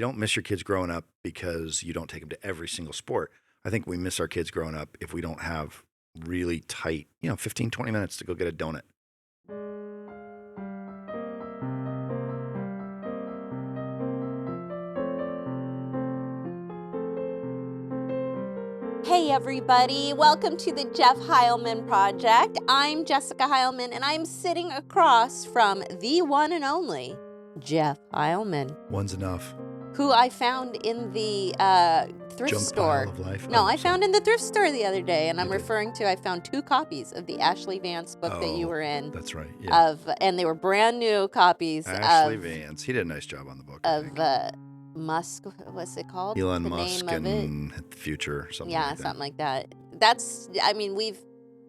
don't miss your kids growing up because you don't take them to every single sport. I think we miss our kids growing up if we don't have really tight, 15, 20 minutes to go get a donut. Hey everybody, welcome to the Jeff Heilman Project. I'm Jessica Heilman and I'm sitting across from the one and only Jeff Heilman. One's enough. Who I found in the thrift Junk store. pile of life. No, Oh, I sorry. found in the thrift store the other day, and You I'm did. referring to, I found 2 copies of the Ashley Vance book that you Oh, were in. That's right. Yeah. And they were brand new copies Ashley of Vance. He did a nice job on the book, I think. Musk, what's it called? Elon the Musk name of it? and the future, something Yeah, like that. something like that. We've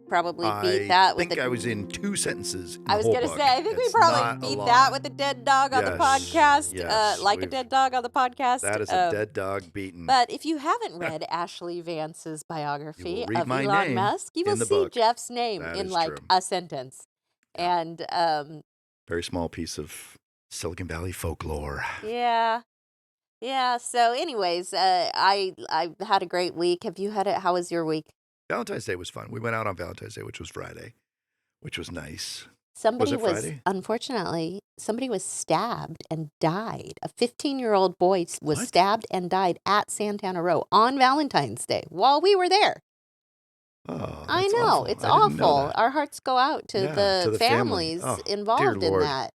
probably beat I that with think I was in 2 sentences in the I was whole going to book. say, I think we It's probably not a beat lot. that with a dead dog on the Yes, podcast. yes, Like a we've- dead dog on the podcast. That is a dead dog beaten. But if you haven't read Ashley Vance's biography You will read of my Elon name Musk, you will in the see book. Jeff's name That in is like true. a sentence. Yeah. And Very small piece of Silicon Valley folklore. yeah. So anyways, I had a great week. Have you had it? How was your week? Valentine's Day was fun. We went out on Valentine's Day, which was Friday, which was nice. Somebody it Friday? Unfortunately, somebody was stabbed and died. A 15-year-old boy was What? stabbed and died at Santana Row on Valentine's Day while we were there. Oh, I that's know, awful. it's I didn't know awful. that. Our hearts go out to Yeah, the to the family. families Oh, dear involved in Lord. that.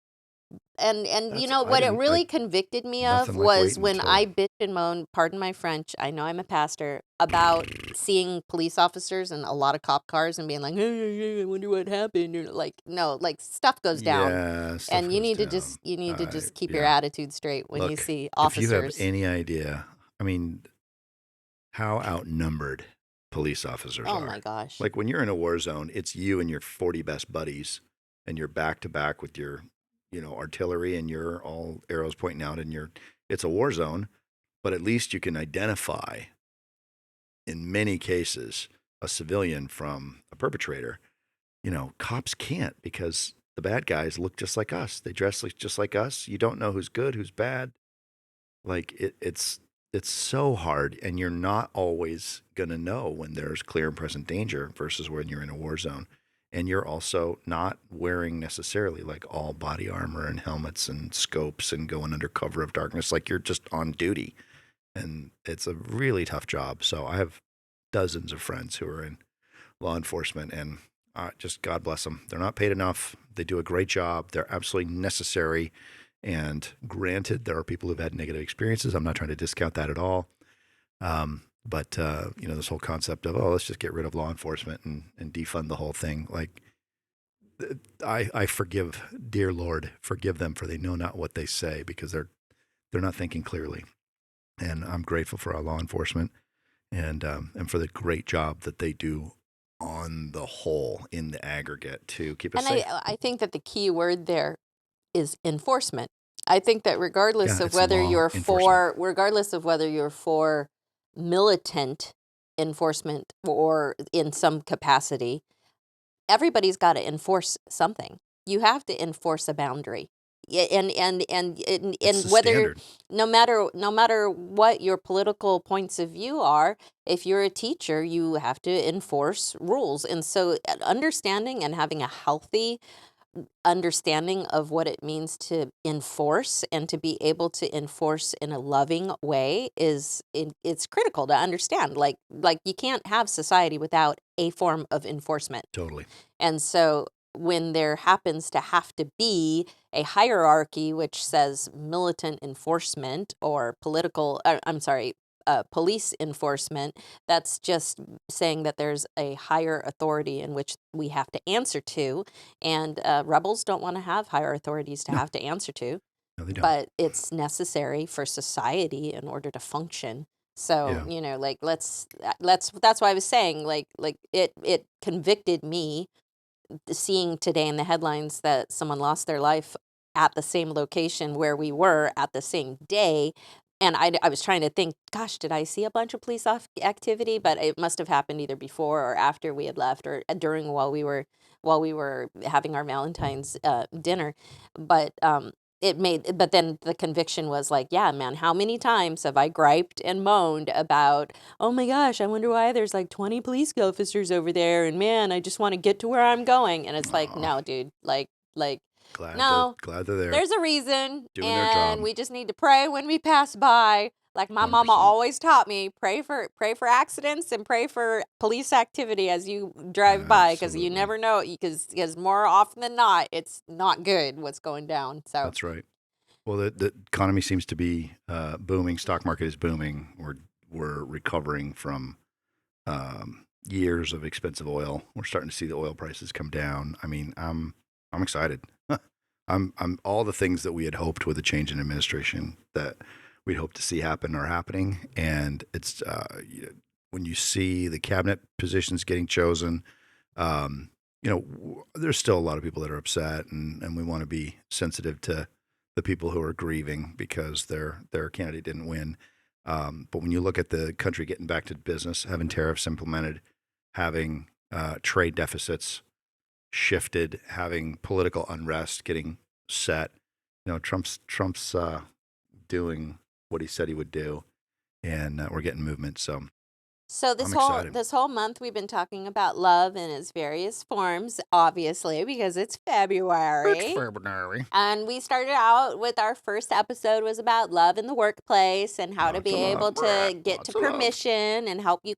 And That's- you know I what it didn't- really convicted me of nothing like was waiting when until- I bitched and moaned, pardon my French, I know I'm a pastor, about seeing police officers and a lot of cop cars and being like, hey, I wonder what happened. Or like, no, like stuff goes down. Yeah, stuff And you goes need to down. just keep your Yeah. attitude straight when you Look, see If officers. you have any idea, I mean, how outnumbered police officers Oh are. my gosh. Like when you're in a war zone, it's you and your 40 best buddies, and you're back to back with your, artillery, and you're all arrows pointing out, and it's a war zone, but at least you can identify, in many cases, a civilian from a perpetrator. Cops can't because the bad guys look just like us. They dress just like us. You don't know who's good, who's bad. Like it's so hard, and you're not always going to know when there's clear and present danger versus when you're in a war zone. And you're also not wearing necessarily like all body armor and helmets and scopes and going under cover of darkness. Like you're just on duty, and it's a really tough job. So I have dozens of friends who are in law enforcement, and just God bless them. They're not paid enough. They do a great job. They're absolutely necessary. And granted, there are people who've had negative experiences. I'm not trying to discount that at all. But this whole concept of, let's just get rid of law enforcement and defund the whole thing. Like, I forgive, dear Lord, forgive them, for they know not what they say, because they're not thinking clearly. And I'm grateful for our law enforcement and for the great job that they do on the whole in the aggregate to keep us safe. And I think that the key word there is enforcement. I think that regardless Yeah, of it's whether law you're enforcement. for militant enforcement or in some capacity, everybody's got to enforce something. You have to enforce a boundary. Yeah, and It's the whether standard. no matter what your political points of view are, if you're a teacher, you have to enforce rules. And so understanding and having a healthy understanding of what it means to enforce and to be able to enforce in a loving way it's critical to understand. Like you can't have society without a form of enforcement. Totally. And so when there happens to have to be a hierarchy which says militant enforcement or police enforcement, that's just saying that there's a higher authority in which we have to answer to. And rebels don't want to have higher authorities to No. have to answer to. No, they don't. But it's necessary for society in order to function. So, Yeah. that's why I was saying, like it convicted me seeing today in the headlines that someone lost their life at the same location where we were at the same day. And I was trying to think, gosh, did I see a bunch of police activity? But it must have happened either before or after we had left, or during while we were having our Valentine's dinner. But it made, but then the conviction was like, yeah, man, how many times have I griped and moaned about, oh my gosh, I wonder why there's like 20 police officers over there, and man, I just want to get to where I'm going. And it's like, Oh, no, dude, like, glad no, they're there there's a reason, doing their job. and we just need to pray when we pass by. Like my mama 100%. always taught me, pray for accidents and pray for police activity as you drive by, because you Absolutely. never know, because more often than not, it's not good what's going down. So That's right. Well, the economy seems to be booming. Stock market is booming. We're recovering from years of expensive oil. We're starting to see the oil prices come down. I mean, I'm excited. I'm all the things that we had hoped with a change in administration that we'd hoped to see happen are happening, and it's when you see the cabinet positions getting chosen. There's still a lot of people that are upset, and we want to be sensitive to the people who are grieving because their candidate didn't win. But when you look at the country getting back to business, having tariffs implemented, having trade deficits shifted, having political unrest getting set, Trump's doing what he said he would do, and we're getting movement. So So I'm excited. this whole month we've been talking about love in its various forms, obviously, because it's February. February. And we started out with our first episode was about love in the workplace and how to Lots be of love. able to get to Lots of love. permission and help you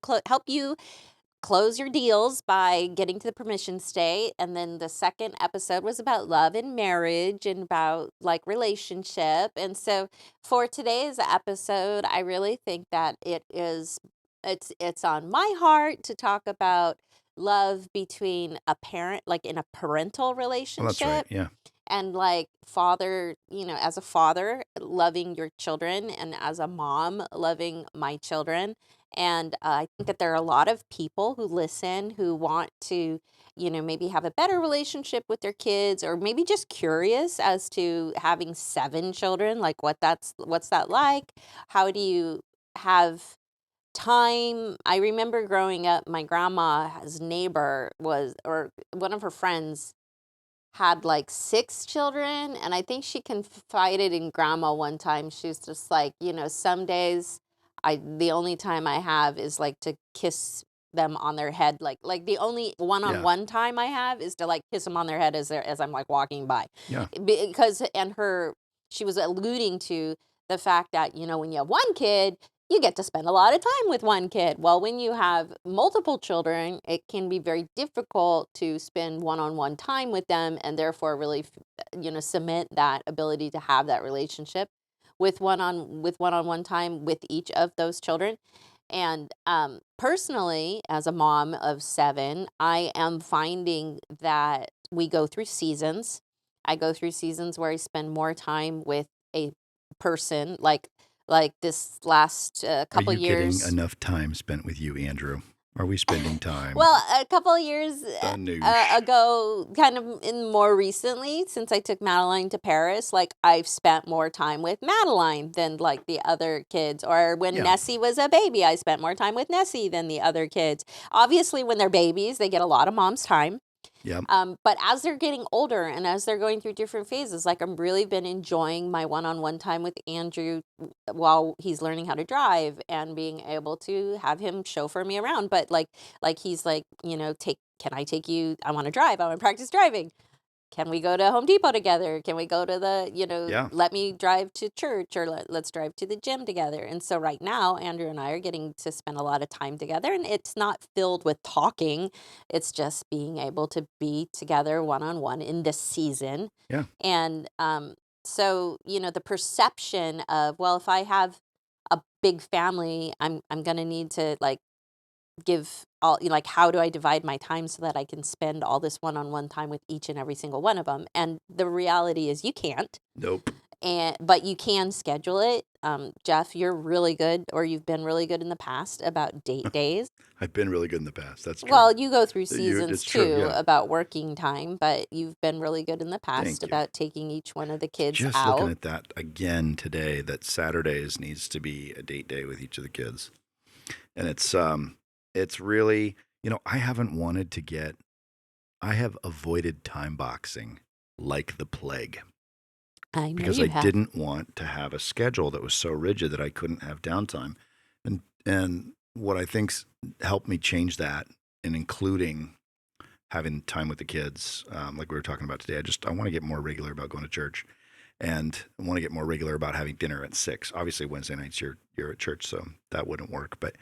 close your deals by getting to the permission state. And then the second episode was about love in marriage and about like relationship. And so for today's episode, I really think that it's on my heart to talk about love between a parent, like in a parental Well, that's right. relationship, Yeah. and like father, as a father loving your children, and as a mom loving my children. And I think that there are a lot of people who listen who want to, maybe have a better relationship with their kids, or maybe just curious as to having 7 children, like what's that like? How do you have time? I remember growing up, my grandma's neighbor or one of her friends had like 6 children, and I think she confided in grandma one time. She was just like, some days the only time I have is like to kiss them on their head, like the only one-on-one time I have is to like kiss them on their head as I'm like walking by. Yeah. Because she was alluding to the fact that, when you have one kid, you get to spend a lot of time with one kid. Well, when you have multiple children, it can be very difficult to spend one-on-one time with them, and therefore really, cement that ability to have that relationship with one-on-one time with each of those children. And personally, as a mom of 7, I am finding that we go through seasons. I go through seasons where I spend more time with a person, like this last couple Are you years. getting enough time spent with you, Andrew? Are we spending time? Well, a couple of years Noosh. ago, kind of in more recently, since I took Madeline to Paris, like I've spent more time with Madeline than like the other kids. Or when Yeah. Nessie was a baby, I spent more time with Nessie than the other kids. Obviously, when they're babies, they get a lot of mom's time. Yep. But as they're getting older and as they're going through different phases, like I've really been enjoying my one-on-one time with Andrew while he's learning how to drive, and being able to have him chauffeur me around. But like he's like, can I take you? I want to drive. I want to practice driving. Can we go to Home Depot together? Can we go to Yeah. let me drive to church, or let's drive to the gym together? And so right now, Andrew and I are getting to spend a lot of time together, and it's not filled with talking. It's just being able to be together one-on-one in this season. Yeah. And so, the perception of, well, if I have a big family, I'm going to need to like give all, like, how do I divide my time so that I can spend all this one-on-one time with each and every single one of them? And the reality is you can't. Nope. But you can schedule it. Jeff, you're really good, or you've been really good in the past about date days. I've been really good in the past. That's true. Well, you go through It's seasons true, too yeah. about working time, but you've been really good in the past Thank you. about taking each one of the kids Just out. looking at that again today, that Saturdays needs to be a date day with each of the kids. And it's really, I have avoided time boxing like the plague. I know because you I have. didn't want to have a schedule that was so rigid that I couldn't have downtime. And what I think's helped me change that, and including having time with the kids, like we were talking about today. I want to get more regular about going to church, and I want to get more regular about having dinner at 6. Obviously, Wednesday nights you're at church, so that wouldn't work. But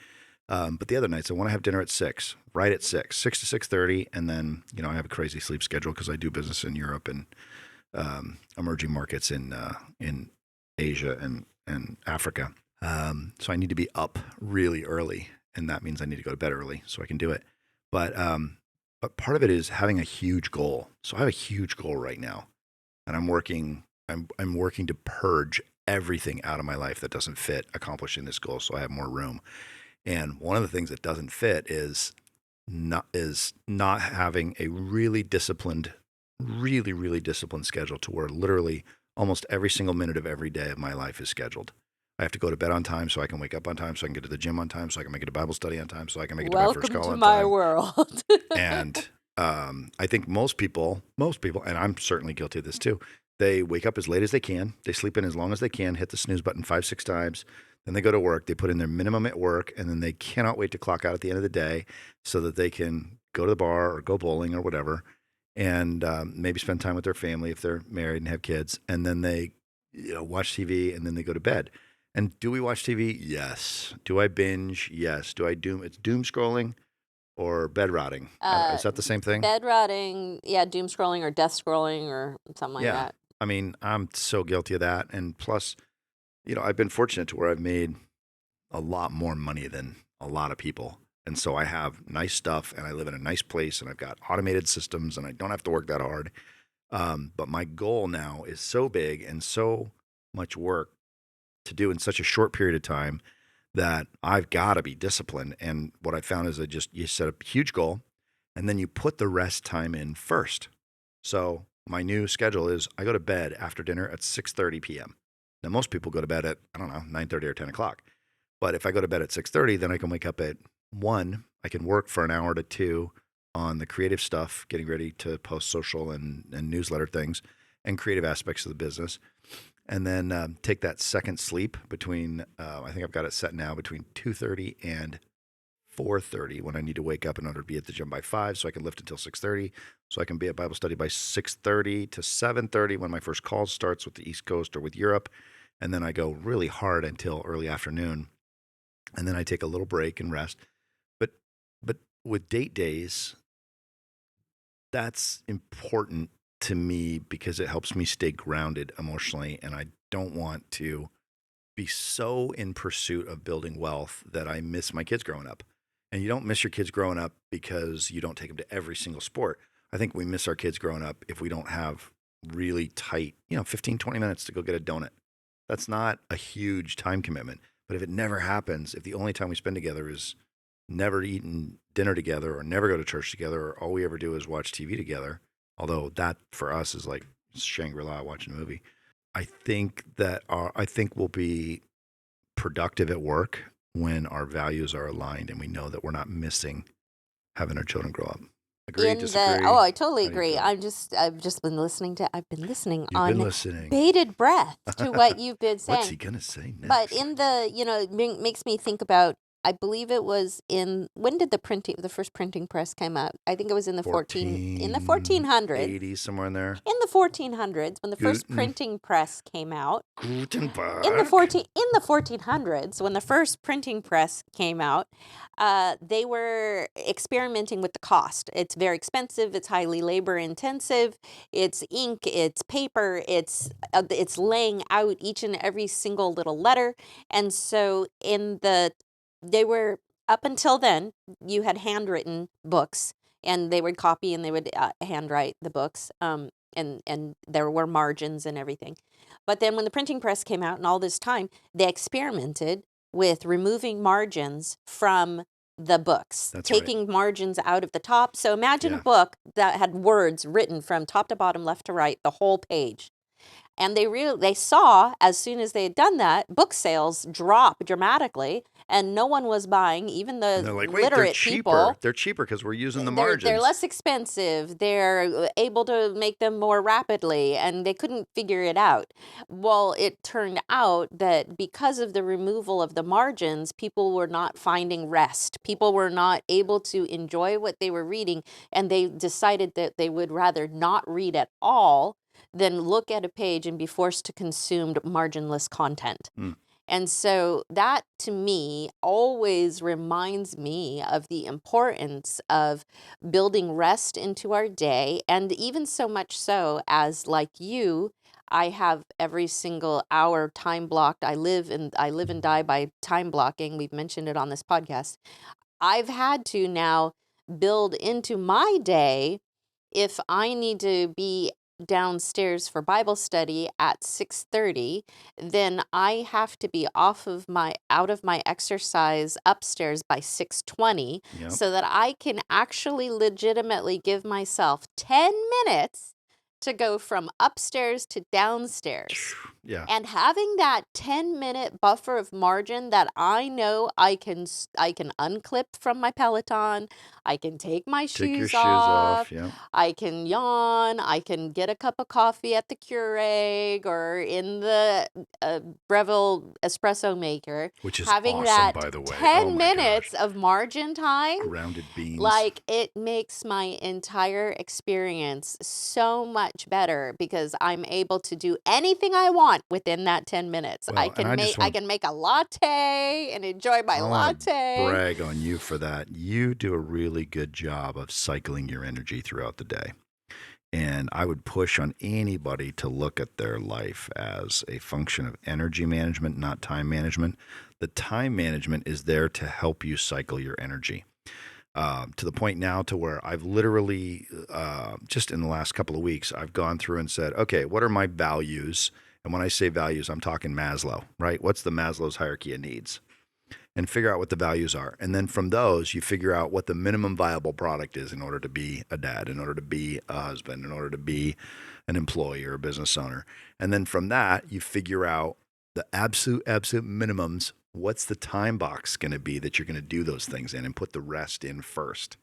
the other nights I want to have dinner at 6, right at 6 to 6:30, and then I have a crazy sleep schedule because I do business in Europe and emerging markets in Asia and Africa. So I need to be up really early, and that means I need to go to bed early so I can do it. But part of it is having a huge goal. So I have a huge goal right now, and I'm working. I'm working to purge everything out of my life that doesn't fit accomplishing this goal, so I have more room. And one of the things that doesn't fit is not having a really disciplined schedule to where literally almost every single minute of every day of my life is scheduled. I have to go to bed on time so I can wake up on time, so I can get to the gym on time, so I can make it to Bible study on time, so I can make it to my first Welcome call to on my time. world. And I think most people, and I'm certainly guilty of this too, they wake up as late as they can, they sleep in as long as they can, hit the snooze button 5, 6 times, then they go to work, they put in their minimum at work, and then they cannot wait to clock out at the end of the day so that they can go to the bar or go bowling or whatever, and maybe spend time with their family if they're married and have kids, and then they watch TV and then they go to bed. And do we watch TV? Yes. Do I binge? Yes. Do I doom? It's doom scrolling or bed rotting. uh, Is that the same thing? Bed rotting, yeah, doom scrolling or death scrolling or something like Yeah. that. I mean, I'm so guilty of that. And plus, I've been fortunate to where I've made a lot more money than a lot of people. And so I have nice stuff and I live in a nice place and I've got automated systems and I don't have to work that hard. But my goal now is so big and so much work to do in such a short period of time that I've got to be disciplined. And what I found is you set a huge goal and then you put the rest time in first. So my new schedule is I go to bed after dinner at 6:30 p.m. Now most people go to bed at, I don't know, 9:30 or 10 o'clock. But if I go to bed at 6:30, then I can wake up at 1. I can work for an hour to 2 on the creative stuff, getting ready to post social and newsletter things and creative aspects of the business. And then take that second sleep between, I think I've got it set now between 2:30 and 4:30 when I need to wake up in order to be at the gym by 5 so I can lift until 6:30 so I can be at Bible study by 6:30 to 7:30 when my first call starts with the East Coast or with Europe, and then I go really hard until early afternoon, and then I take a little break and rest. But with date days, that's important to me because it helps me stay grounded emotionally, and I don't want to be so in pursuit of building wealth that I miss my kids growing up. And you don't miss your kids growing up because you don't take them to every single sport. I think we miss our kids growing up if we don't have really tight, 15, 20 minutes to go get a donut. That's not a huge time commitment. But if it never happens, if the only time we spend together is never eating dinner together or never go to church together or all we ever do is watch TV together, although that for us is like Shangri-La watching a movie. I think we'll be productive at work when our values are aligned and we know that we're not missing having our children grow up. Agree, Oh, disagree? I totally How do you agree. feel? I've just been I've been listening You've been on listening. bated breath to what you've been What's saying. he gonna say But next? in the, makes me think about, I believe it was when did the first printing press came out? I think it was in the 1400s. 1480 somewhere in there. In the 1400s, when the first Guten printing press came out, Gutenberg. in the 1400s, when the first printing press came out, they were experimenting with the cost. It's very expensive. It's highly labor intensive. It's ink. It's paper. It's laying out each and every single little letter. And so they were, up until then, you had handwritten books, and they would copy and they would handwrite the books. And there were margins and everything. But then when the printing press came out and all this time, they experimented with removing margins from the books, That's right. taking margins out of the top. So imagine a Yeah. book that had words written from top to bottom, left to right, the whole page. And they saw, as soon as they had done that, book sales drop dramatically, and no one was buying, even And the they're like, wait, they're literate cheaper. people. They're cheaper because we're using the They're margins. less expensive. They're able to make them more rapidly, and they couldn't figure it out. Well, it turned out that because of the removal of the margins, people were not finding rest. People were not able to enjoy what they were reading, and they decided that they would rather not read at all than look at a page and be forced to consume marginless content. Mm. And so that to me always reminds me of the importance of building rest into our day. And even so much so as, like you, I have every single hour time blocked. I live and die by time blocking. We've mentioned it on this podcast. I've had to now build into my day, if I need to be downstairs for Bible study at 6:30, then I have to be out of my exercise upstairs by 6:20, Yep. so that I can actually legitimately give myself 10 minutes to go from upstairs to downstairs. Yeah. And having that 10-minute buffer of margin that I know I can unclip from my Peloton, I can take my Take your shoes shoes off, off. Yeah. I can yawn, I can get a cup of coffee at the Keurig or in the Breville espresso maker. Which is Having awesome, that by the way. Oh 10 my gosh. minutes of margin time, Grounded beans. like, it makes my entire experience so much better because I'm able to do anything I want within that 10 minutes. Well, and I just want I can make a latte and enjoy my I want to latte. brag on you for that. You do a really good job of cycling your energy throughout the day. And I would push on anybody to look at their life as a function of energy management, not time management. The time management is there to help you cycle your energy. To the point now to where I've literally, just in the last couple of weeks, I've gone through and said, okay, what are my values? And when I say values, I'm talking Maslow, right? What's the Maslow's hierarchy of needs? And figure out what the values are. And then from those, you figure out what the minimum viable product is in order to be a dad, in order to be a husband, in order to be an employee or a business owner. And then from that, you figure out the absolute minimums. What's the time box going to be that you're going to do those things in, and put the rest in first.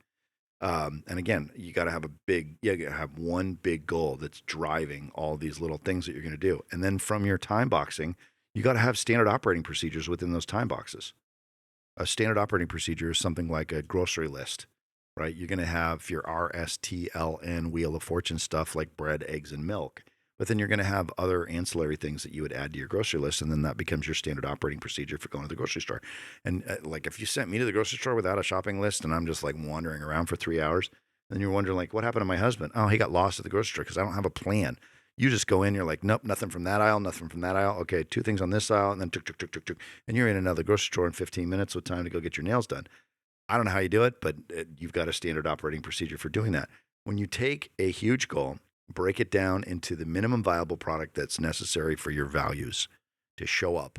And again, you got to have you got to have one big goal that's driving all these little things that you're going to do. And then from your time boxing, you got to have standard operating procedures within those time boxes. A standard operating procedure is something like a grocery list, right? You're going to have your RSTLN Wheel of Fortune stuff like bread, eggs, and milk. But then you're going to have other ancillary things that you would add to your grocery list, and then that becomes your standard operating procedure for going to the grocery store. And like if you sent me to the grocery store without a shopping list and I'm just like wandering around for 3 hours, then you're wondering like, what happened to my husband? Oh, he got lost at the grocery store because I don't have a plan. You just go in, you're like, nope, nothing from that aisle, nothing from that aisle. Okay, 2 things on this aisle, and then tuk, tuk, tuk, tuk, tuk. And you're in another grocery store in 15 minutes with time to go get your nails done. I don't know how you do it, but you've got a standard operating procedure for doing that. When you take a huge goal, break it down into the minimum viable product that's necessary for your values to show up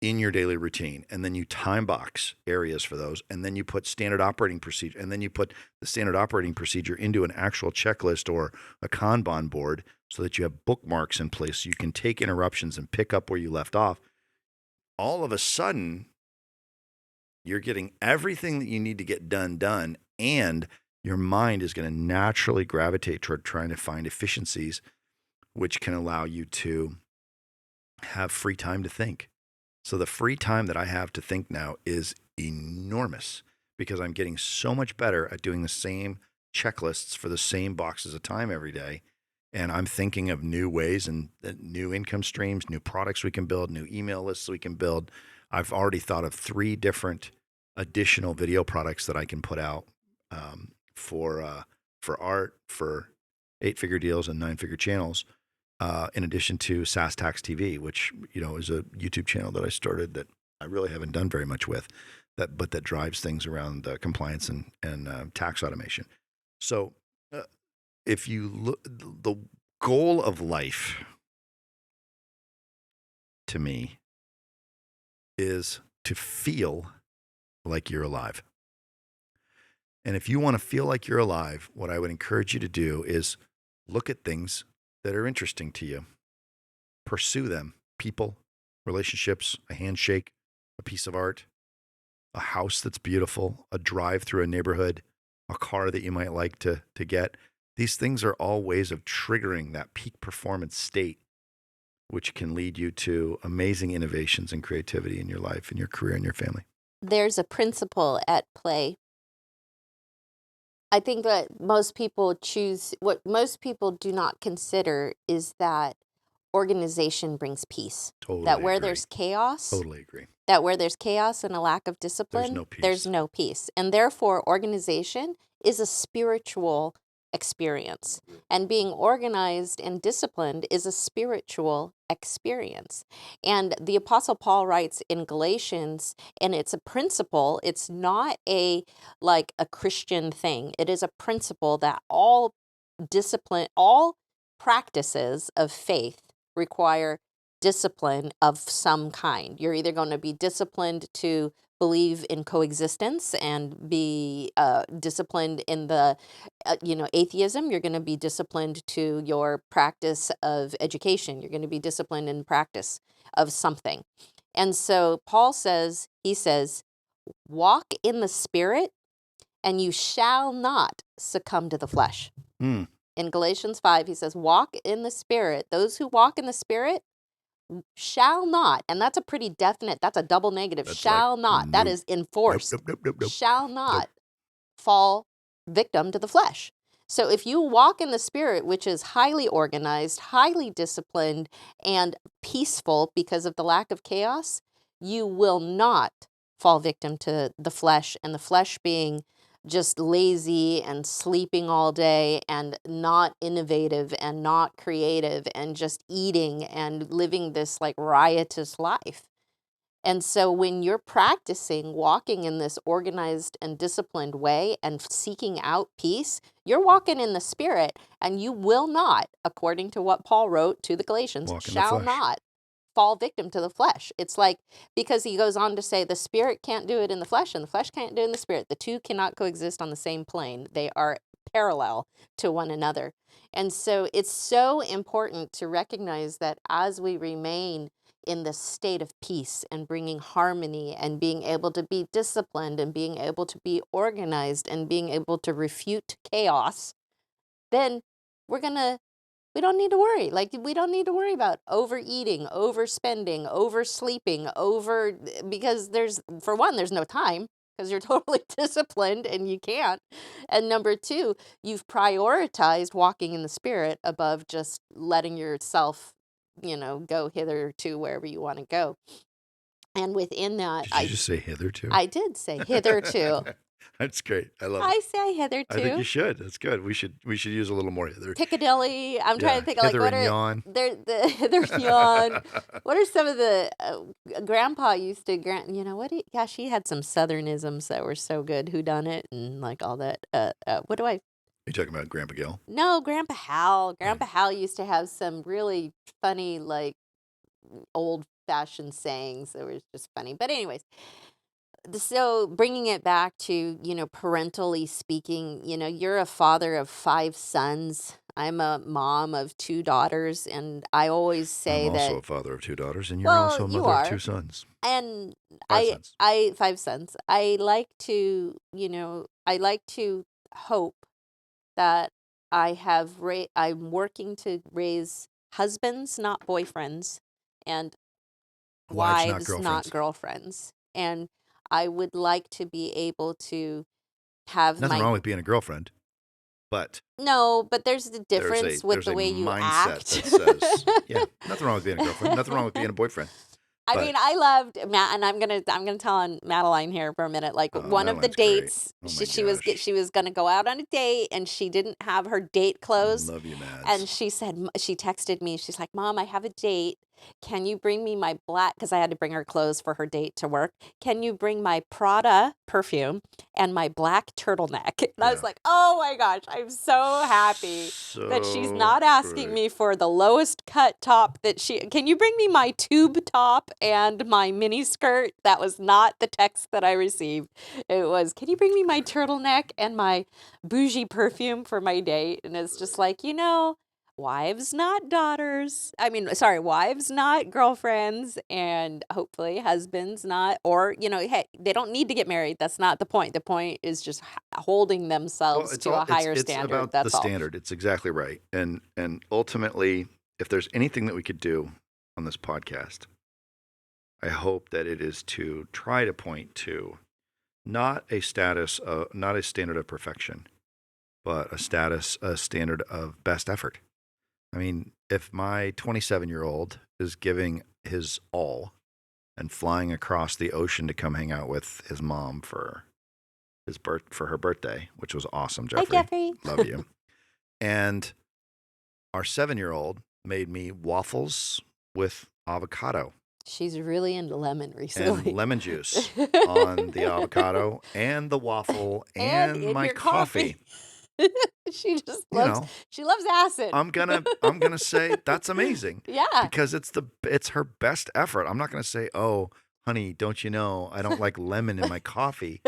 in your daily routine, and then you time box areas for those, and then you put standard operating procedure, and then you put the standard operating procedure into an actual checklist or a Kanban board so that you have bookmarks in place so you can take interruptions and pick up where you left off. All of a sudden, you're getting everything that you need to get done, and your mind is going to naturally gravitate toward trying to find efficiencies, which can allow you to have free time to think. So the free time that I have to think now is enormous because I'm getting so much better at doing the same checklists for the same boxes of time every day. And I'm thinking of new ways and new income streams, new products we can build, new email lists we can build. I've already thought of 3 different additional video products that I can put out for art, for 8-figure deals and 9-figure channels. In addition to SaaS Tax TV, which is a YouTube channel that I started that I really haven't done very much with, but that drives things around compliance and tax automation. So, if you look, the goal of life to me is to feel like you're alive. And if you want to feel like you're alive, what I would encourage you to do is look at things that are interesting to you. pursue them. People, relationships, a handshake, a piece of art, a house that's beautiful, a drive through a neighborhood, a car that you might like to get. These things are all ways of triggering that peak performance state, which can lead you to amazing innovations and creativity in your life, in your career, in your family. There's a principle at play. I think that what most people do not consider is that organization brings peace. Totally That where agree. there's chaos, Totally agree. that where there's chaos and a lack of There's discipline, no peace. there's no peace. And therefore, organization is a spiritual experience. And being organized and disciplined is a spiritual experience. And the Apostle Paul writes in Galatians, and it's a principle, it's not like a Christian thing. It is a principle that all practices of faith require discipline of some kind. You're either going to be disciplined to believe in coexistence and be disciplined in the, atheism. You're going to be disciplined to your practice of education. You're going to be disciplined in practice of something. And so Paul says, walk in the Spirit and you shall not succumb to the flesh. Mm. In Galatians 5, he says, walk in the Spirit. Those who walk in the Spirit shall not, and that's a pretty definite, that's a double negative, That's shall like, not, that nope. is enforced, Nope. shall not fall victim to the flesh. So if you walk in the Spirit, which is highly organized, highly disciplined, and peaceful because of the lack of chaos, you will not fall victim to the flesh, and the flesh being just lazy and sleeping all day and not innovative and not creative and just eating and living this like riotous life. And so when you're practicing walking in this organized and disciplined way and seeking out peace, you're walking in the Spirit, and you will not, according to what Paul wrote to the Galatians, shall not fall victim to the flesh. It's like, because he goes on to say the Spirit can't do it in the flesh and the flesh can't do it in the Spirit. The two cannot coexist on the same plane. They are parallel to one another. And so it's so important to recognize that as we remain in the state of peace and bringing harmony and being able to be disciplined and being able to be organized and being able to refute chaos, then we don't need to worry. Like, we don't need to worry about overeating, overspending, oversleeping, because there's no time because you're totally disciplined and you can't. And number two, you've prioritized walking in the Spirit above just letting yourself, go hither to wherever you want to go. And within that, Did you just say hitherto? I did say hitherto. That's great. I love it. I say hitherto. I think you should. That's good. We should use a little more hither. Piccadilly. I'm trying to think of like hither what and are yawn. hither and yawn. What are some of the grandpa used to gosh, he had some southernisms that were so good. Who done it and like all that. What do I? Are you talking about Grandpa Gil? No, Grandpa Hal. Grandpa Hal used to have some really funny, like old-fashioned sayings that were just funny. But anyways. So bringing it back to, parentally speaking, you're a father of 5 sons. I'm a mom of 2 daughters, and I always say I'm that. also a father of 2 daughters, and you're also a mother of 2 sons. And 5 sons. 5 sons. I like to hope that I'm working to raise husbands, not boyfriends, and wives, not girlfriends. And I would like to be able to have nothing wrong with being a girlfriend, but no, but there's the difference with the way you act. That says, yeah, nothing wrong with being a girlfriend, nothing wrong with being a boyfriend. I mean, I loved Matt, and I'm gonna tell on Madeline here for a minute. Like one of the dates, she was gonna go out on a date, and she didn't have her date clothes. Love you, Mads. And she texted me. She's like, "Mom, I have a date. Can you bring me my black?" Because I had to bring her clothes for her date to work. Can you bring my Prada perfume and my black turtleneck? And I was like, "Oh my gosh, I'm so happy that she's not asking me for the lowest cut top that she. Can you bring me my tube top and my mini skirt?" That was not the text that I received. It was, "Can you bring me my turtleneck and my bougie perfume for my date?" And it's just like, wives, not daughters. I mean, sorry, wives, not girlfriends, and hopefully husbands, not, or, hey, they don't need to get married. That's not the point. The point is just holding Well, themselves it's to all a higher it's standard. about the That's all. standard. It's exactly right. And ultimately, if there's anything that we could do on this podcast, I hope that it is to try to point to not a not a standard of perfection, but a standard of best effort. I mean, if my 27-year-old is giving his all and flying across the ocean to come hang out with his mom for for her birthday, which was awesome, Hi, Jeffrey. Jeffrey. Love you. And our 7-year-old made me waffles with avocado She's really into lemon and recently. lemon juice on the avocado and the waffle And and in my your coffee. She just You loves, know, she loves acid. I'm gonna say that's amazing Yeah. because it's her best effort. I'm not gonna say, oh, honey, don't you know I don't like lemon in my coffee.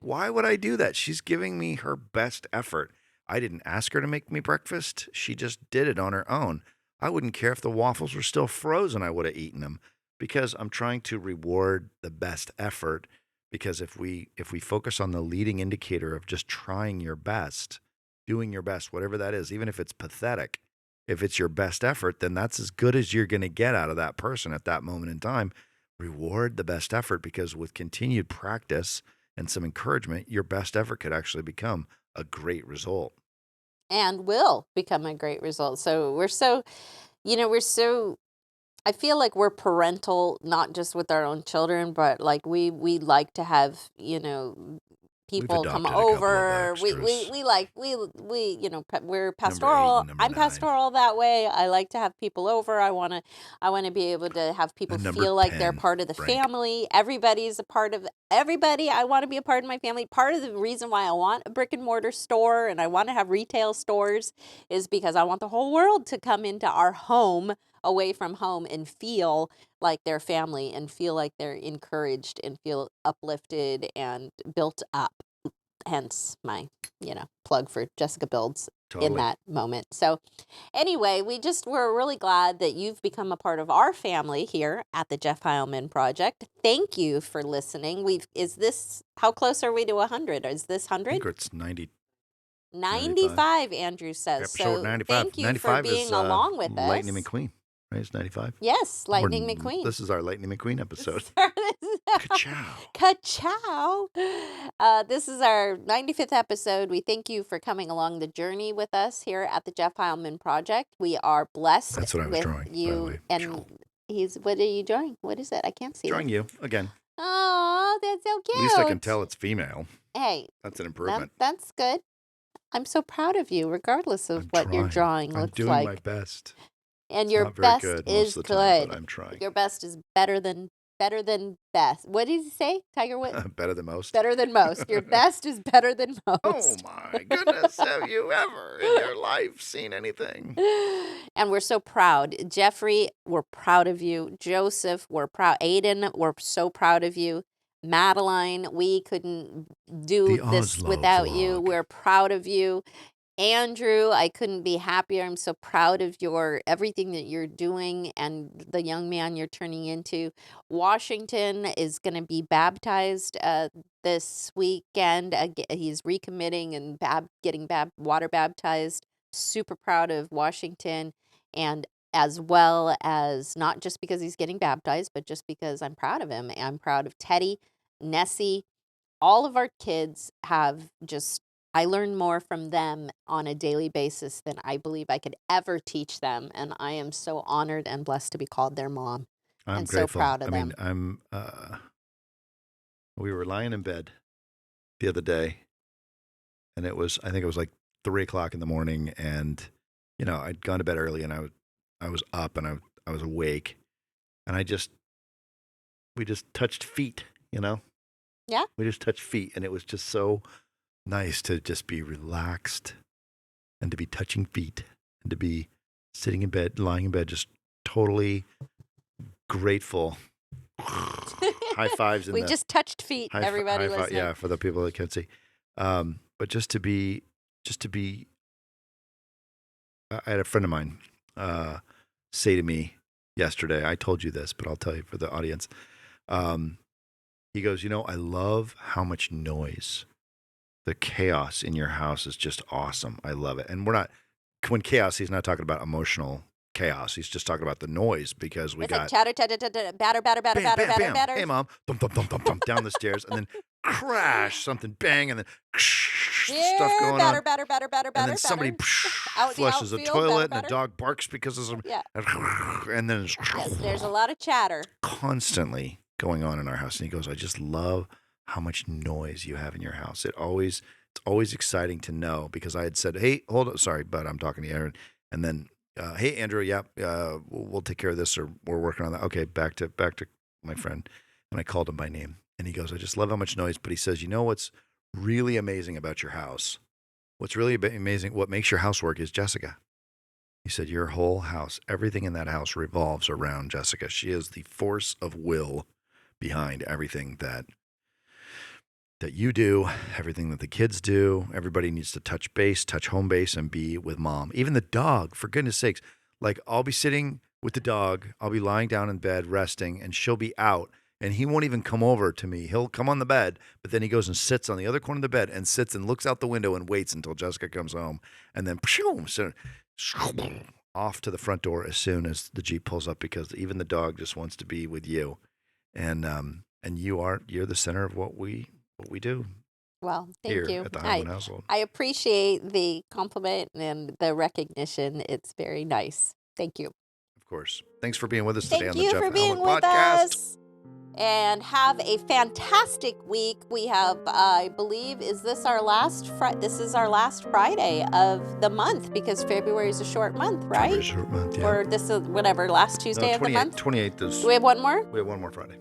Why would I do that? She's giving me her best effort. I didn't ask her to make me breakfast. She just did it on her own. I wouldn't care if the waffles were still frozen. I would have eaten them because I'm trying to reward the best effort. Because if we focus on the leading indicator of just trying your best, doing your best, whatever that is, even if it's pathetic, if it's your best effort, then that's as good as you're going to get out of that person at that moment in time. Reward the best effort because with continued practice and some encouragement, your best effort could actually become a great result. And will become a great result. So we're so, we're so, I feel like we're parental, not just with our own children, but like we like to have, We've people come adopted a couple of over. extras. We like we're Number 8 pastoral. and number I'm 9. pastoral that way. I like to have people over. I want to be able to have people And number feel like they're 10, part of the Frank. family. Everybody's a part of everybody. I want to be a part of my family. Part of the reason why I want a brick and mortar store and I want to have retail stores is because I want the whole world to come into our home away from home and feel like their family and feel like they're encouraged and feel uplifted and built up. Hence my, plug for Jessica Builds in Totally. that moment. So anyway, we're really glad that you've become a part of our family here at the Jeff Heilman Project. Thank you for listening. How close are we to 100? Is this I 100? think it's 90. 95, Andrew says. Episode So 95. thank you for 95 being is along with Lightning us. McQueen. Right? It's 95. Yes, Lightning McQueen. This is our Lightning McQueen episode. Ka-chow. Ka-chow. This is our 95th episode. We thank you for coming along the journey with us here at the Jeff Heilman Project. We are blessed That's what I was with drawing, by the you. way. And what are you drawing? What is it? I can't see Drawing it. you again. Oh, that's so cute. At least I can tell it's female. Hey, That's an improvement. that's good. I'm so proud of you, regardless of what your drawing I'm looks doing like. my best. And It's your not very best good is most of the time, good. but I'm trying. Your best is better than best. What did he say, Tiger Woods? Better than most. Better than most. Your best is better than Oh most. my goodness, have you ever in your life seen anything? And we're so proud. Jeffrey, we're proud of you. Joseph, we're proud. Aiden, we're so proud of you. Madeline, we couldn't do The this Oslo without you. vlog. We're proud of you. Andrew, I couldn't be happier. I'm so proud of everything that you're doing and the young man you're turning into. Washington is going to be baptized this weekend. He's recommitting and getting water baptized. Super proud of Washington, and as well as not just because he's getting baptized, but just because I'm proud of him. I'm proud of Teddy, Nessie. All of our kids I learn more from them on a daily basis than I believe I could ever teach them. And I am so honored and blessed to be called their mom. I'm and grateful. so proud of them. We were lying in bed the other day, and I think it was like 3:00 in the morning, and I'd gone to bed early, and I was up, and I was awake, and we just touched feet, Yeah. We just touched feet, and it was just so nice to just be relaxed, and to be touching feet, and to be sitting in bed, lying in bed, just totally grateful. High fives. We just touched feet, everybody listening. Yeah, for the people that can't see. But just to be I had a friend of mine say to me yesterday, I told you this, but I'll tell you for the audience. He goes, I love how much noise, the chaos in your house is just awesome. I love it. And when chaos, he's not talking about emotional chaos. He's just talking about the noise because we It's got like chatter, chatter, chatter, batter, batter, batter, bam, batter, bam, batter, bam. batter. Hey, Mom. Thump, thump, thump, thump, thump, down the stairs. And then crash, something, bang. And then stuff Here, going batter, on. batter, batter, batter, And batter, then somebody batter. Out in the flushes a outfield, toilet batter, and the batter. dog barks because of some. Yeah. And then it's Yes, there's a lot of chatter. constantly going on in our house. And he goes, I just love how much noise you have in your house. It's always exciting to know because I had said, hey, hold on. Sorry, but I'm talking to Aaron. And then, hey, Andrew, we'll take care of this, or we're working on that. Okay, back to my friend. And I called him by name. And he goes, I just love how much noise. But he says, what's really amazing about your house? What's really amazing, what makes your house work is Jessica. He said, your whole house, everything in that house revolves around Jessica. She is the force of will behind everything that you do, everything that the kids do. Everybody needs to touch home base, and be with Mom. Even the dog, for goodness sakes. Like, I'll be sitting with the dog, I'll be lying down in bed resting, and she'll be out, and he won't even come over to me. He'll come on the bed, but then he goes and sits on the other corner of the bed and sits and looks out the window and waits until Jessica comes home, and then off to the front door as soon as the Jeep pulls up, because even the dog just wants to be with you. And you're the center of what we do Well, thank here you. at the Heilman household. I appreciate the compliment and the recognition. It's very nice. Thank you. Of course. Thanks for being with us today Thank on the you Jeff for and being Heilman with podcast. us. And have a fantastic week. We have, I believe, is this our last this is our last Friday of the month, because February is a short month, right? February's a short month, yeah. Or this is whatever, last Tuesday of the month? 28th is. Do we have one more? We have one more Friday.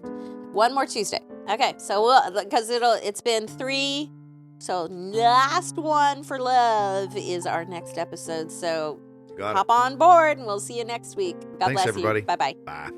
One more Tuesday. Okay, so because it's been 3, so last one for love is our next episode. So hop on board, and we'll see you next week. God Thanks, bless everybody. you. Bye-bye. Bye.